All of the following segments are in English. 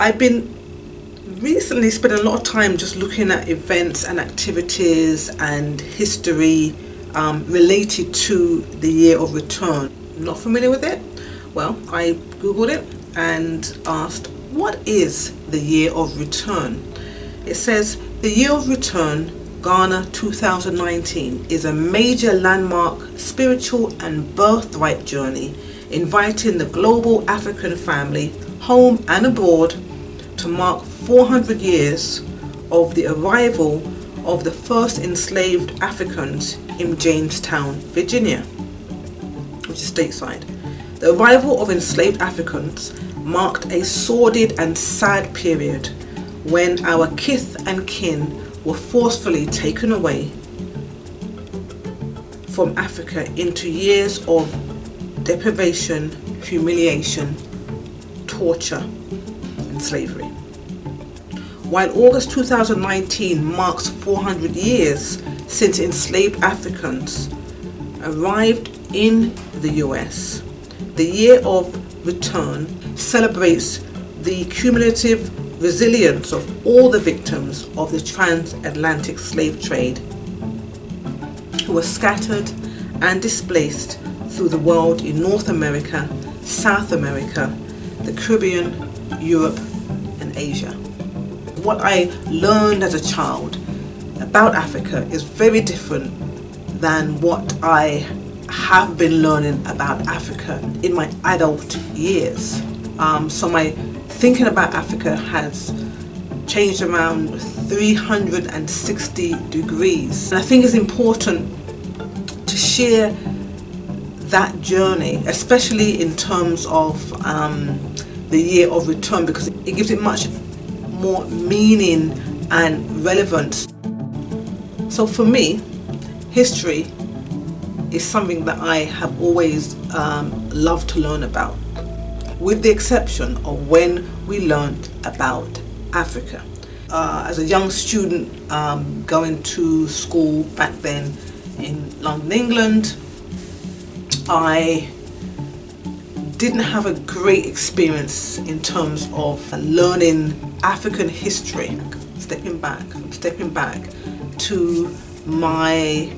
I've been recently spending a lot of time just looking at events and activities and history related to the Year of Return. Not familiar with it? Well, I googled it and asked, what is the Year of Return? It says the Year of Return Ghana 2019 is a major landmark spiritual and birthright journey inviting the global African family, home and abroad, to mark 400 years of the arrival of the first enslaved Africans in Jamestown, Virginia, which is stateside. The arrival of enslaved Africans marked a sordid and sad period when our kith and kin were forcefully taken away from Africa into years of deprivation, humiliation, torture and slavery. While August 2019 marks 400 years since enslaved Africans arrived in the US, the Year of Return celebrates the cumulative resilience of all the victims of the transatlantic slave trade who were scattered and displaced through the world in North America, South America, the Caribbean, Europe and Asia. What I learned as a child about Africa is very different than what I have been learning about Africa in my adult years. So my thinking about Africa has changed around 360 degrees. And I think it's important to share that journey, especially in terms of the Year of Return, because it gives it much more meaning and relevance. So for me, history is something that I have always loved to learn about, with the exception of when we learned about Africa. As a young student going to school back then in London, England, I didn't have a great experience in terms of learning African history. Stepping back to my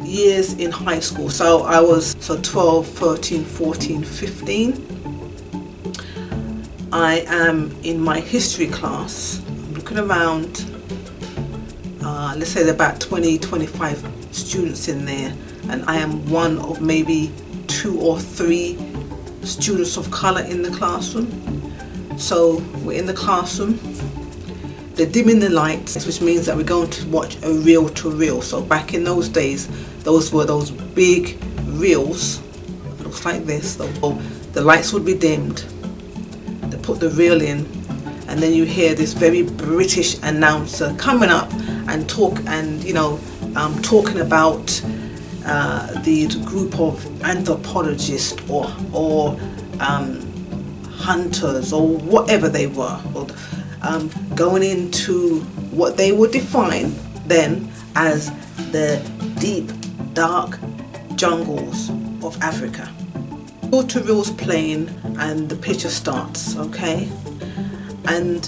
years in high school. So I was 12, 13, 14, 15. I am in my history class. I'm looking around, let's say there are about 20, 25 students in there, and I am one of maybe 2 or 3 students of color in the classroom. So we're in the classroom, they're dimming the lights, which means that we're going to watch a reel-to-reel. So back in those days, those were those big reels. It looks like this. So the lights would be dimmed, they put the reel in, and then you hear this very British announcer coming up and talking about the group of anthropologists or hunters or whatever they were, going into what they would define then as the deep, dark jungles of Africa. Reel-to-reel's playing and the picture starts, okay? And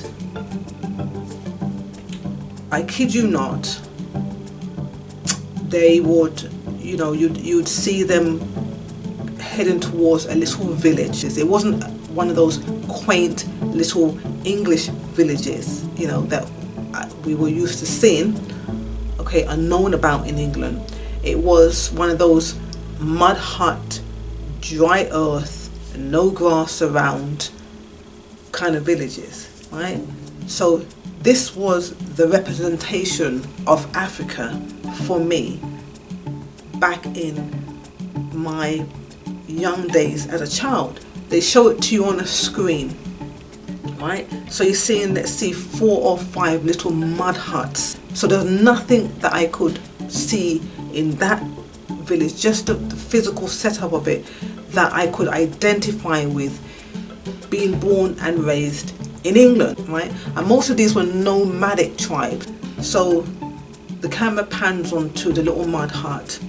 I kid you not, they would, you'd see them heading towards a little village. It wasn't one of those quaint little English villages, that we were used to seeing, okay, and known about in England. It was one of those mud hut, dry earth, no grass around kind of villages, right? So this was the representation of Africa for me back in my young days as a child. They show it to you on a screen, right? So you're seeing, let's see, 4 or 5 little mud huts. So there's nothing that I could see in that village, just the physical setup of it, that I could identify with being born and raised in England, right? And most of these were nomadic tribes. So the camera pans onto the little mud hut.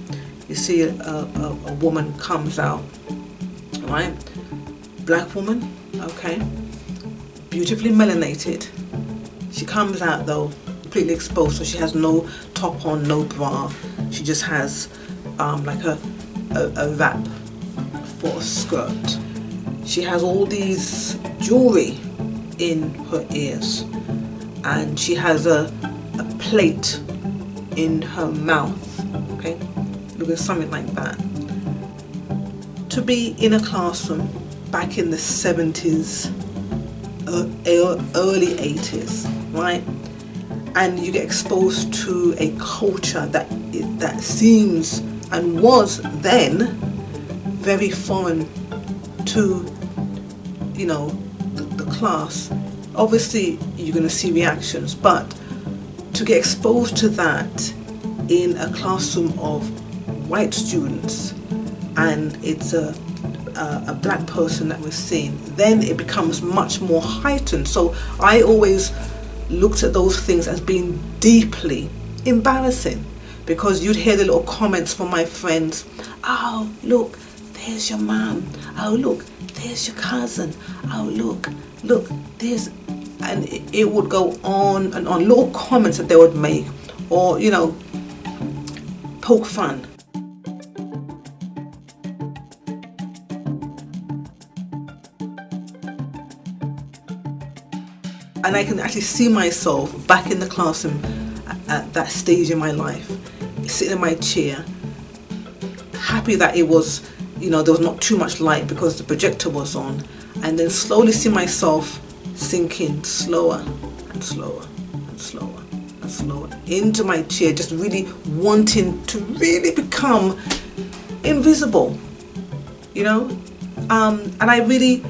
You see a woman comes out, right? Black woman, okay? beautifully melanated. She comes out though completely exposed, so she has no top on, no bra. She just has like a wrap for a skirt. She has all these jewelry in her ears, and she has a plate in her mouth, okay, looking something like that. To be in a classroom back in the 70s, early 80s, right, and you get exposed to a culture that seems and was then very foreign to, you know, the class. Obviously you're going to see reactions, but to get exposed to that in a classroom of white students, and it's a black person that we're seeing, then it becomes much more heightened. So I always looked at those things as being deeply embarrassing, because you'd hear the little comments from my friends. Oh, look, there's your mom. Oh, look, there's your cousin. Oh, look, there's, and it would go on and on, little comments that they would make, or, you know, poke fun. And I can actually see myself back in the classroom at that stage in my life, sitting in my chair, happy that it was, you know, there was not too much light because the projector was on, and then slowly see myself sinking slower and slower and slower and slower into my chair, just really wanting to really become invisible, you know. And I really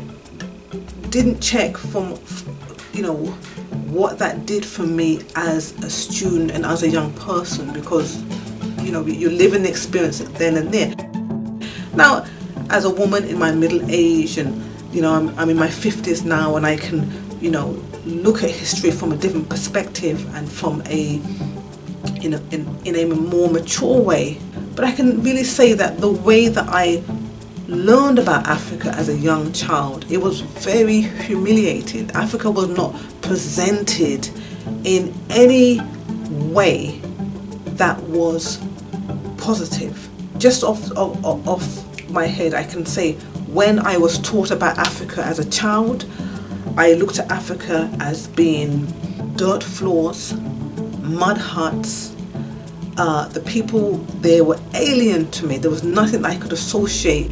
didn't check from, you know, what that did for me as a student and as a young person, because, you know, you're living the experience then and there. Now, as a woman in my middle age, and, you know, I'm in my 50s now, and I can, you know, look at history from a different perspective and from in a more mature way. But I can really say that the way that I learned about Africa as a young child, it was very humiliating. Africa was not presented in any way that was positive. Just off my head, I can say, when I was taught about Africa as a child, I looked at Africa as being dirt floors, mud huts. The people there were alien to me. There was nothing that I could associate,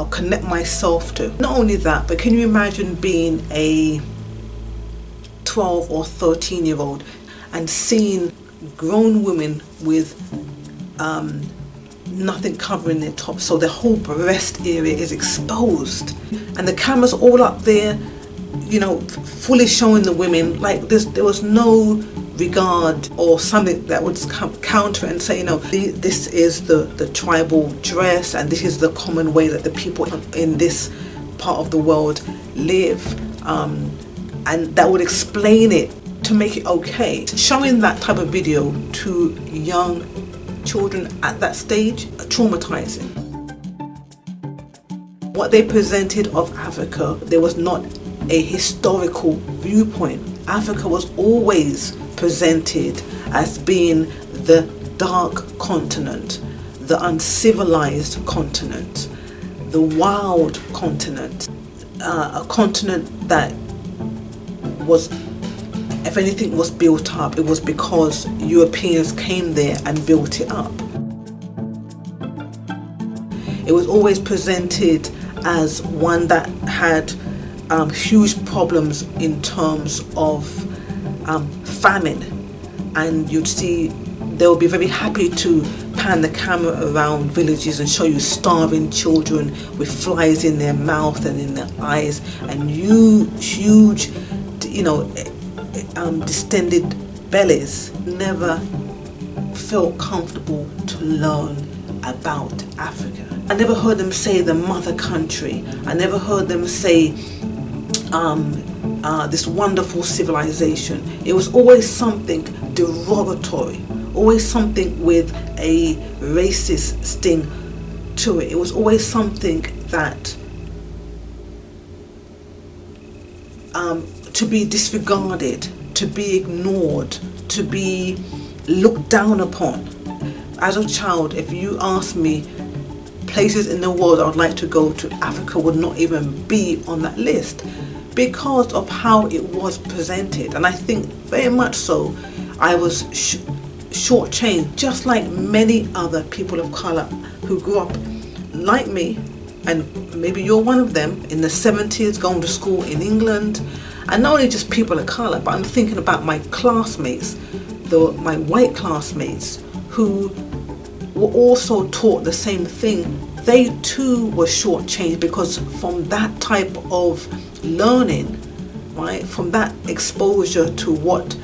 connect myself to. Not only that, but can you imagine being a 12 or 13-year-old and seeing grown women with nothing covering their top, so their whole breast area is exposed, and the camera's all up there, you know, fully showing the women. Like there was no regard or something that would counter and say, you know, this is the tribal dress, and this is the common way that the people in this part of the world live, and that would explain it to make it okay. Showing that type of video to young children at that stage, traumatizing. What they presented of Africa, there was not a historical viewpoint. Africa was always presented as being the dark continent, the uncivilized continent, the wild continent, a continent that was, if anything was built up, it was because Europeans came there and built it up. It was always presented as one that had huge problems in terms of famine, and you'd see they would be very happy to pan the camera around villages and show you starving children with flies in their mouth and in their eyes, and huge, you know, distended bellies. Never felt comfortable to learn about Africa. I never heard them say the mother country. I never heard them say this wonderful civilization. It was always something derogatory, always something with a racist sting to it. It was always something that to be disregarded, to be ignored, to be looked down upon. As a child, if you asked me places in the world I would like to go to, Africa would not even be on that list because of how it was presented. And I think very much so I was shortchanged, just like many other people of colour who grew up like me, and maybe you're one of them, in the 70s, going to school in England. And not only just people of colour, but I'm thinking about my classmates, my white classmates, who were also taught the same thing. They too were shortchanged because from that type of learning, right, from that exposure to what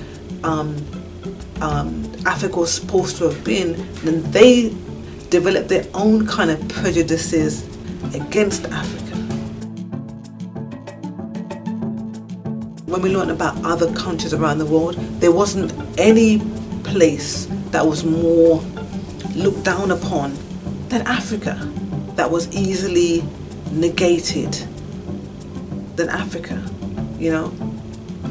Africa was supposed to have been, then they developed their own kind of prejudices against Africa. When we learned about other countries around the world, there wasn't any place that was more looked down upon than Africa, that was easily negated than Africa, you know.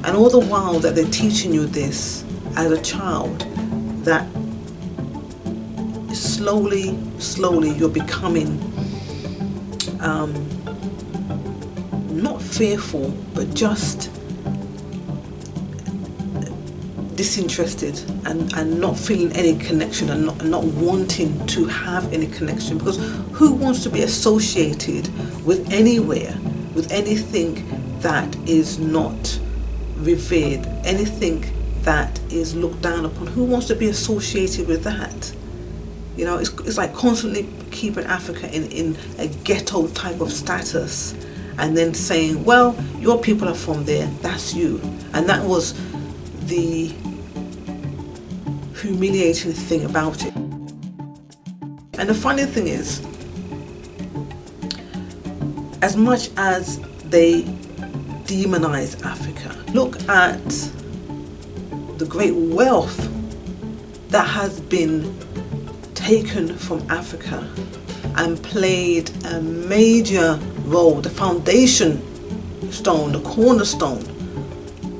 And all the while that they're teaching you this as a child, that slowly you're becoming not fearful, but just disinterested and not feeling any connection, and not wanting to have any connection, because who wants to be associated with anywhere, with anything that is not revered, anything that is looked down upon? Who wants to be associated with that? You know, it's like constantly keeping Africa in a ghetto type of status, and then saying, well, your people are from there, that's you. And that was the humiliating thing about it. And the funny thing is, as much as they demonize Africa, look at the great wealth that has been taken from Africa and played a major role, the foundation stone, the cornerstone,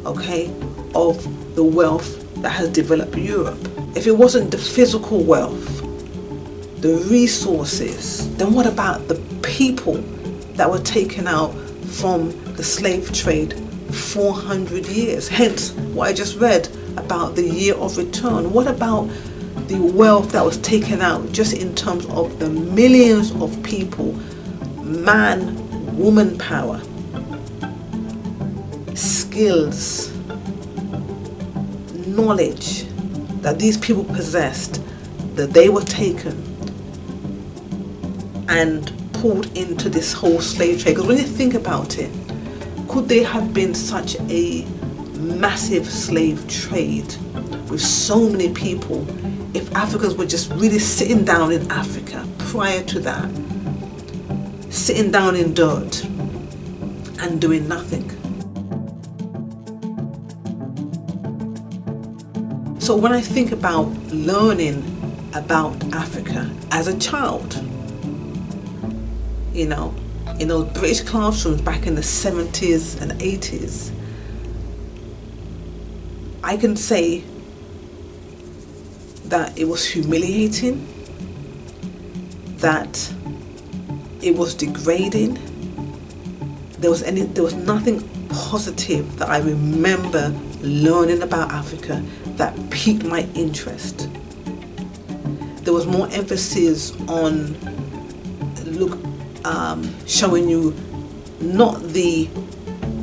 okay, of the wealth that has developed Europe. If it wasn't the physical wealth, the resources, then what about the people that were taken out from the slave trade 400 years? Hence what I just read about the year of return. What about the wealth that was taken out just in terms of the millions of people, man, woman power, skills, knowledge that these people possessed, that they were taken and pulled into this whole slave trade? Because when you think about it, could there have been such a massive slave trade with so many people if Africans were just really sitting down in Africa prior to that, sitting down in dirt and doing nothing? So when I think about learning about Africa as a child, you know, in those British classrooms back in the 70s and 80s, I can say that it was humiliating, that it was degrading. There was nothing positive that I remember learning about Africa that piqued my interest. There was more emphasis on showing you not the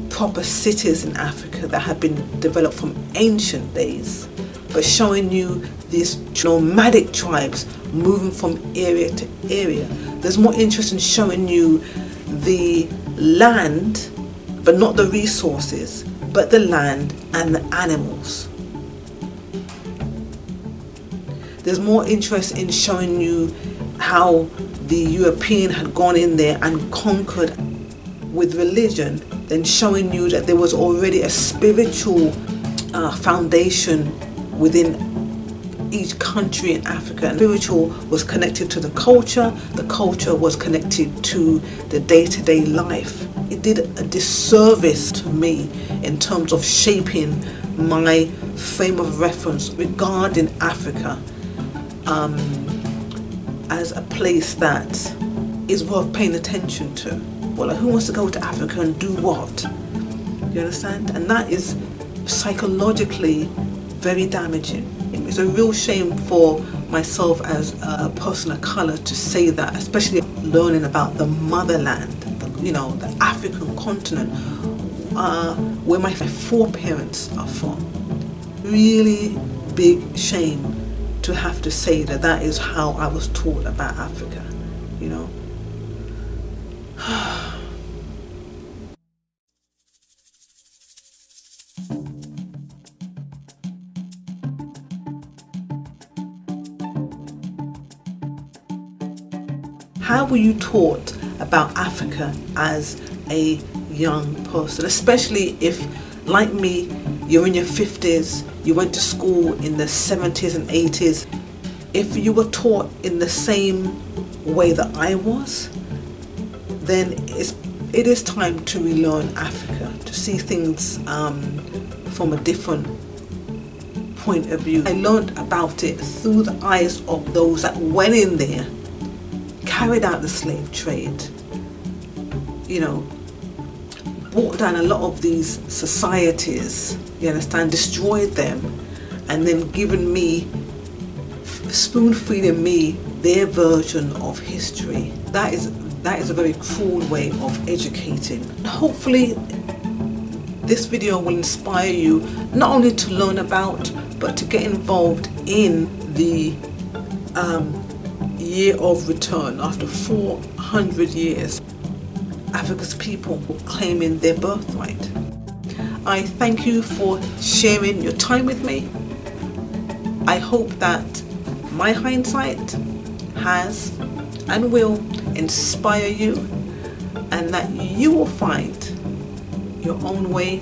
proper cities in Africa that had been developed from ancient days, but showing you these nomadic tribes moving from area to area. There's more interest in showing you the land, but not the resources, but the land and the animals. There's more interest in showing you how the European had gone in there and conquered with religion than showing you that there was already a spiritual foundation within each country in Africa. And spiritual was connected to the culture was connected to the day-to-day life. it did a disservice to me in terms of shaping my frame of reference regarding Africa as a place that is worth paying attention to. Well, like, who wants to go to Africa and do what? You understand? And that is psychologically very damaging. It's a real shame for myself as a person of colour to say that, especially learning about the motherland, you know, the African continent, where my foreparents are from. Really big shame to have to say that that is how I was taught about Africa, you know. How were you taught about Africa as a young person, especially if, like me, you're in your 50s, you went to school in the 70s and 80s? If you were taught in the same way that I was, then it is time to relearn Africa, to see things from a different point of view. I learned about it through the eyes of those that went in there, carried out the slave trade, you know, brought down a lot of these societies, you understand, destroyed them, and then given me, spoon-feeding me their version of history. That is a very cruel way of educating. Hopefully this video will inspire you not only to learn about, but to get involved in the year of return. After 400 years, Africa's people claiming their birthright. I thank you for sharing your time with me. I hope that my hindsight has and will inspire you, and that you will find your own way